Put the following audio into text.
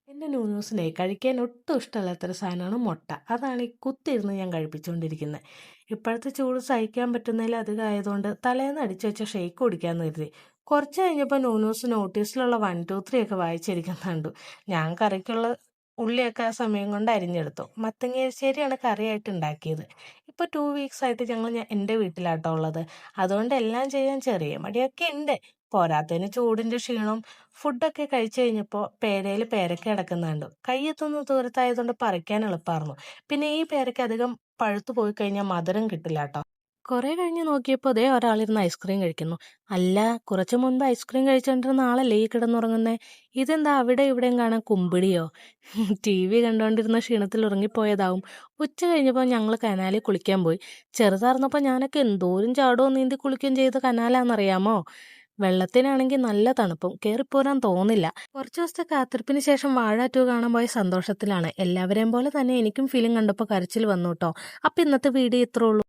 എൻ്റെ നൂനൂസിനെ കഴിക്കാൻ ഒട്ടും ഇഷ്ടമല്ലാത്തൊരു സാധനമാണ് മുട്ട. അതാണ് ഈ കുത്തിയിരുന്ന് ഞാൻ കഴിപ്പിച്ചുകൊണ്ടിരിക്കുന്നത്. ഇപ്പോഴത്തെ ചൂട് സഹിക്കാൻ പറ്റുന്നതിൽ അധികം ആയതുകൊണ്ട് തലേന്ന് അടിച്ചു വെച്ച ഷെയ്ക്ക് കുടിക്കാമെന്ന് കരുതി. കുറച്ച് കഴിഞ്ഞപ്പോൾ നൂനൂസ് നോട്ടീസിലുള്ള 1, 2, 3 ഒക്കെ വായിച്ചിരിക്കുന്ന കണ്ടു. ഞാൻ കറിക്കുള്ള ഉള്ളിയൊക്കെ ആ സമയം കൊണ്ട് അരിഞ്ഞെടുത്തു. മത്തങ്ങ എരിശ്ശേരിയാണ് കറിയായിട്ട് ഉണ്ടാക്കിയത്. ഇപ്പോൾ 2 വീക്സ് ആയിട്ട് ഞാൻ എൻ്റെ വീട്ടിലാട്ടോ ഉള്ളത്. അതുകൊണ്ട് എല്ലാം ചെയ്യാൻ ചെറിയ മടിയൊക്കെ ഉണ്ട്. പോരാത്തതിന് ചൂടിൻ്റെ ക്ഷീണവും. ഫുഡൊക്കെ കഴിച്ചു കഴിഞ്ഞപ്പോൾ പേരയിൽ പേരക്ക കിടക്കുന്ന കണ്ടു. കയ്യെത്തുന്ന ദൂരത്തായതുകൊണ്ട് പറിക്കാൻ എളുപ്പമായിരുന്നു. പിന്നെ ഈ പേരക്ക അധികം പഴുത്തു പോയി കഴിഞ്ഞാൽ മധുരം കിട്ടില്ല കേട്ടോ. കുറെ കഴിഞ്ഞ് നോക്കിയപ്പോൾ അതേ ഒരാളിരുന്ന് ഐസ്ക്രീം കഴിക്കുന്നു. അല്ല, കുറച്ചു മുൻപ് ഐസ്ക്രീം കഴിച്ചുകൊണ്ടിരുന്ന ആളല്ലേ ഈ കിടന്നുറങ്ങുന്നേ? ഇതെന്താ അവിടെ ഇവിടെയും കാണാൻ കുമ്പിടിയോ? ടി വി കണ്ടുകൊണ്ടിരുന്ന ക്ഷീണത്തിൽ ഉറങ്ങിപ്പോയതാവും. ഉച്ച കഴിഞ്ഞപ്പോൾ ഞങ്ങൾ കനാലിൽ കുളിക്കാൻ പോയി. ചെറുതാർന്നപ്പോൾ ഞാനൊക്കെ എന്തോരം ചാടുകയും നീന്തി കുളിക്കുകയും ചെയ്ത കനാലാണെന്നറിയാമോ? വെള്ളത്തിനാണെങ്കിൽ നല്ല തണുപ്പും, കയറിപ്പോരാൻ തോന്നില്ല. കുറച്ചു ദിവസത്തെ കാത്തിരിപ്പിന് ശേഷം വാഴ 2 കാണാൻ പോയ സന്തോഷത്തിലാണ്. എല്ലാവരെയും പോലെ തന്നെ എനിക്കും ഫിലിം കണ്ടപ്പോൾ കരച്ചിൽ വന്നു കേട്ടോ. അപ്പം ഇന്നത്തെ വീഡിയോ ഇത്രേ ഉള്ളൂ.